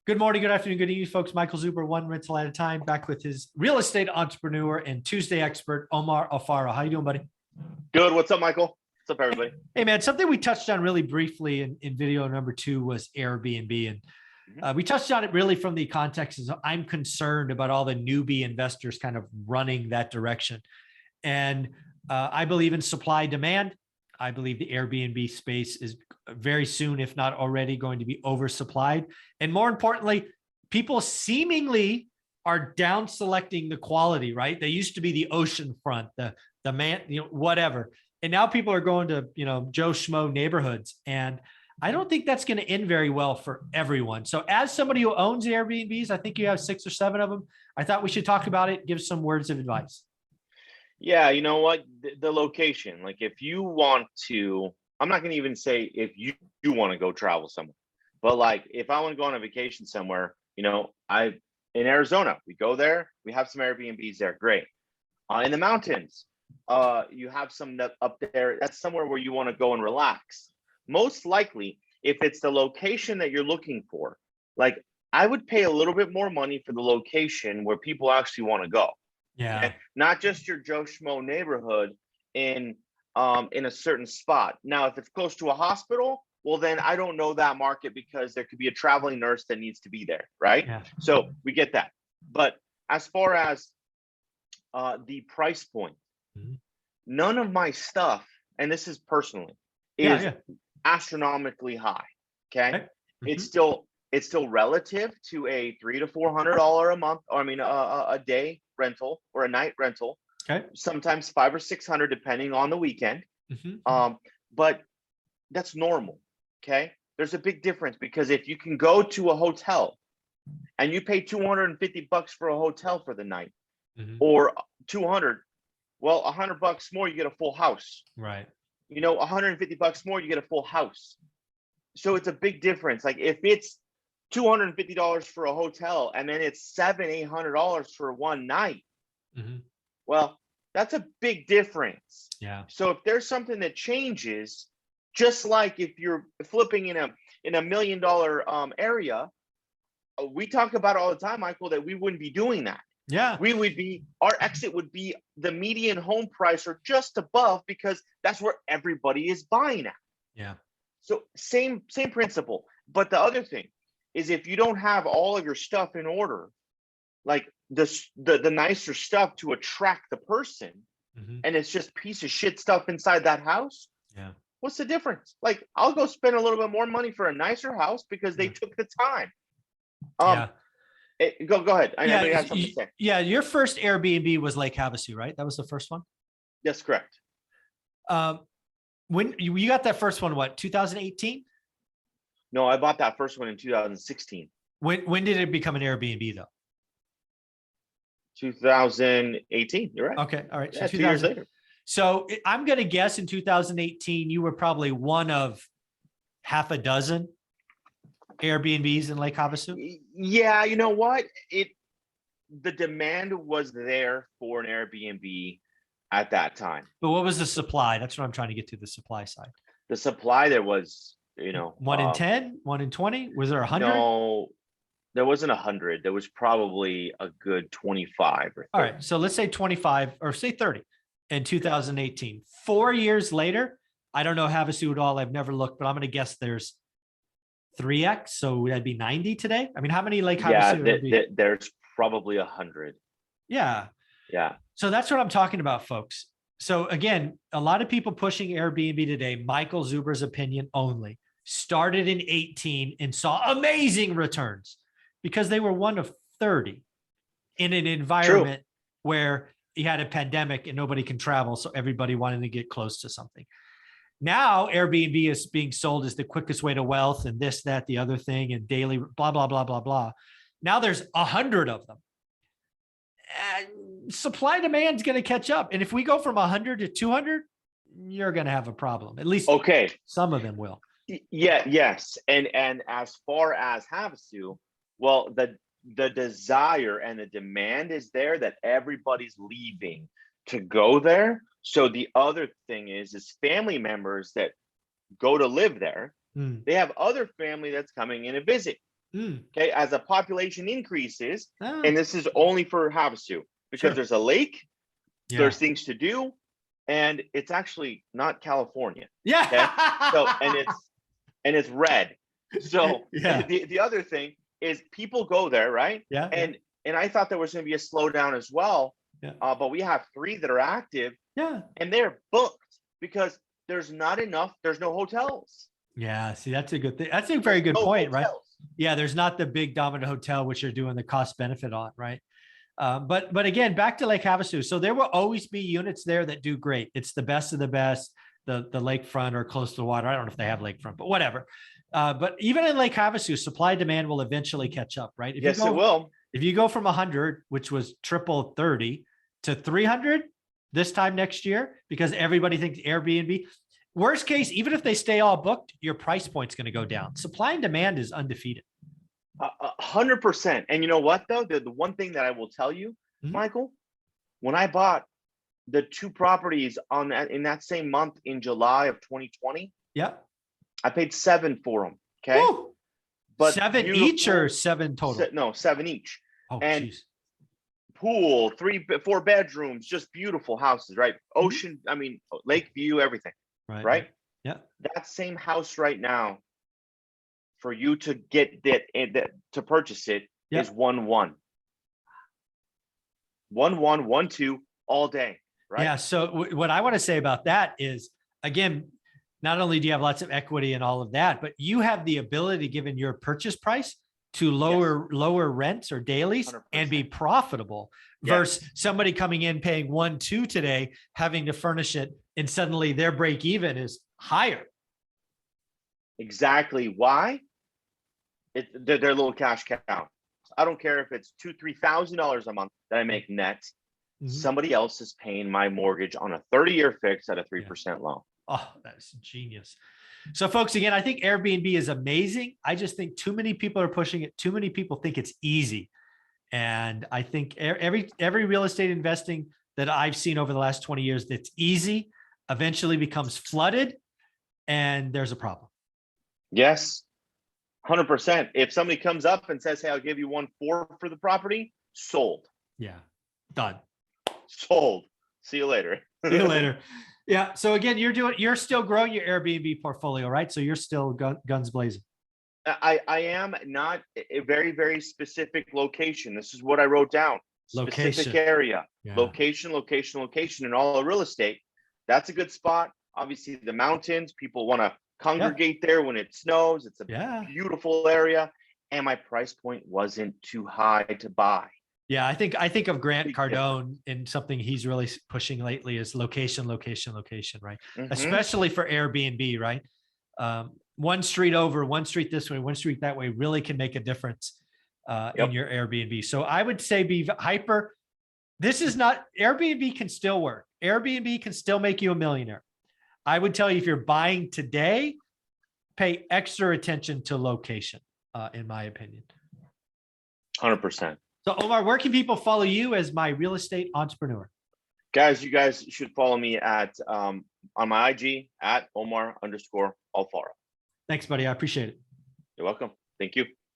Good morning, good afternoon, good evening, folks. Michael Zuber, one rental at a time, back with his real estate entrepreneur and Tuesday expert, Omar Alfaro. How you doing, buddy? Good. What's up, Michael? What's up, everybody? Hey, man, something we touched on really briefly in video number 2 was Airbnb. And we touched on it really from the context of I'm concerned about all the newbie investors kind of running that direction. And I believe in supply demand. I believe the Airbnb space is very soon, if not already, going to be oversupplied. And more importantly, people seemingly are down selecting the quality, right? They used to be the oceanfront, the man, whatever. And now people are going to, Joe Schmo neighborhoods. And I don't think that's going to end very well for everyone. So as somebody who owns Airbnbs, I think you have 6 or 7 of them. I thought we should talk about it, give some words of advice. Yeah, you know what? The location, like if you want to, I'm not going to even say if you want to go travel somewhere, but like if I want to go on a vacation somewhere, in Arizona, we go there, we have some Airbnbs there. Great. In the mountains, you have some up there. That's somewhere where you want to go and relax. Most likely, if it's the location that you're looking for, like I would pay a little bit more money for the location where people actually want to go. Yeah. Okay? Not just your Joe Schmo neighborhood in a certain spot. Now, if it's close to a hospital, well, then I don't know that market because there could be a traveling nurse that needs to be there, right? Yeah. So we get that. But as far as the price point, none of my stuff, and this is personally, is astronomically high. Okay. It's still relative to a $300 to $400 a month, or a day rental or a night rental. Okay. Sometimes $500 or $600 depending on the weekend. But that's normal. Okay. There's a big difference because if you can go to a hotel and you pay $250 for a hotel for the night, or 200, well, $100 more, you get a full house. Right. $150 more, you get a full house. So it's a big difference. Like if it's $250 for a hotel and then it's $700-800 for one night, well, that's a big difference. Yeah. So if there's something that changes, just like if you're flipping in a $1 million area, we talk about it all the time, Michael, that we wouldn't be doing that. Yeah. Our exit would be the median home price or just above, because that's where everybody is buying at. Yeah. So same principle. But the other thing is, if you don't have all of your stuff in order, like the nicer stuff to attract the person, and it's just piece of shit stuff inside that house. Yeah. What's the difference? Like I'll go spend a little bit more money for a nicer house because they took the time. Go ahead. I know you have something to say. Yeah, your first Airbnb was Lake Havasu, right? That was the first one? Yes, correct. When you got that first one, what, 2018? No, I bought that first one in 2016. When did it become an Airbnb though? 2018. You're right. Okay. All right. So 2 years later. So I'm going to guess in 2018, you were probably one of half a dozen Airbnbs in Lake Havasu. Yeah. You know what? The demand was there for an Airbnb at that time. But what was the supply? That's what I'm trying to get to, the supply side. The supply there was, 1 in 10, 1 in 20. Was there 100? No, there wasn't 100. There was probably a good 25 or 30. All right. So let's say 25 or say 30 in 2018. 4 years later, I don't know Havasu at all. I've never looked, but I'm going to guess there's 3x. So that'd be 90 today. I mean, how many Lake Havasu? Yeah, there's probably 100. Yeah. Yeah. So that's what I'm talking about, folks. So again, a lot of people pushing Airbnb today, Michael Zuber's opinion only, started in 18 and saw amazing returns because they were one of 30 in an environment where you had a pandemic and nobody can travel. So everybody wanted to get close to something. Now Airbnb is being sold as the quickest way to wealth and this, that, the other thing, and daily blah, blah, blah, blah, blah. Now there's 100 of them. Supply demand is going to catch up. And if we go from 100 to 200, you're going to have a problem. At least some of them will. Yeah. Yes. And as far as Havasu, well, the desire and the demand is there that everybody's leaving to go there. So the other thing is family members that go to live there, they have other family that's coming in to visit. Okay, as the population increases, Ah, and this is only for Havasu because sure. there's a lake, Yeah. there's things to do, and it's actually not California. Yeah. Okay, so and it's red. So Yeah. the other thing is people go there, right? Yeah. And I thought there was going to be a slowdown as well. Yeah. But we have 3 that are active, Yeah. and they're booked because there's not enough. There's no hotels. Yeah. See, that's a good thing. That's a very good No point, right? hotels. Yeah. There's not the big dominant hotel, which you're doing the cost benefit on, right? But again, back to Lake Havasu. So there will always be units there that do great. It's the best of the best, the lakefront or close to the water. I don't know if they have lakefront, but whatever. But even in Lake Havasu, supply demand will eventually catch up, right? Yes, it will. If you go from 100, which was triple 30, to 300 this time next year, because everybody thinks Airbnb, worst case, even if they stay all booked, your price point's going to go down. Supply and demand is undefeated. 100%. And you know what, though? The one thing that I will tell you, Michael, when I bought the 2 properties in that same month in July of 2020, yeah, I paid 7 for them. Okay. Woo! But 7 each or 7 total? No, 7 each. Oh, and geez. Pool, 4 bedrooms, just beautiful houses, right? Ocean, I mean, lake view, everything. Right. Yeah. That same house right now, for you to get that to purchase it, is 1-1. 1-1, 1-2 all day. Right. Yeah. So what I want to say about that is, again, not only do you have lots of equity and all of that, but you have the ability, given your purchase price, to lower rents or dailies 100%. and be profitable versus somebody coming in paying 1-2 today, having to furnish it, and suddenly their break even is higher. Exactly. Why? They're little cash cow. I don't care if it's $2,000-3,000 a month that I make net. Somebody else is paying my mortgage on a 30-year fix at a 3% loan. Oh, that's genius. So folks, again, I think Airbnb is amazing. I just think too many people are pushing it. Too many people think it's easy. And I think every real estate investing that I've seen over the last 20 years that's easy eventually becomes flooded, and there's a problem. Yes, 100%. If somebody comes up and says, hey, I'll give you 1.4 for the property, sold. Yeah, done. Sold. See you later. See you later. Yeah. So again, you're still growing your Airbnb portfolio, right? So you're still guns blazing. I am not a very, very specific location. This is what I wrote down. Specific area, location, and all of real estate. That's a good spot. Obviously the mountains, people want to congregate there when it snows. It's a beautiful area. And my price point wasn't too high to buy. Yeah, I think of Grant Cardone, and something he's really pushing lately is location, right? Especially for Airbnb, right? One street over, one street this way, one street that way really can make a difference in your Airbnb. So I would say be hyper. This is not, Airbnb can still work. Airbnb can still make you a millionaire. I would tell you, if you're buying today, pay extra attention to location, in my opinion. 100%. So Omar, where can people follow you as my real estate entrepreneur? Guys, you guys should follow me at on my IG at Omar_Alfaro. Thanks, buddy. I appreciate it. You're welcome. Thank you.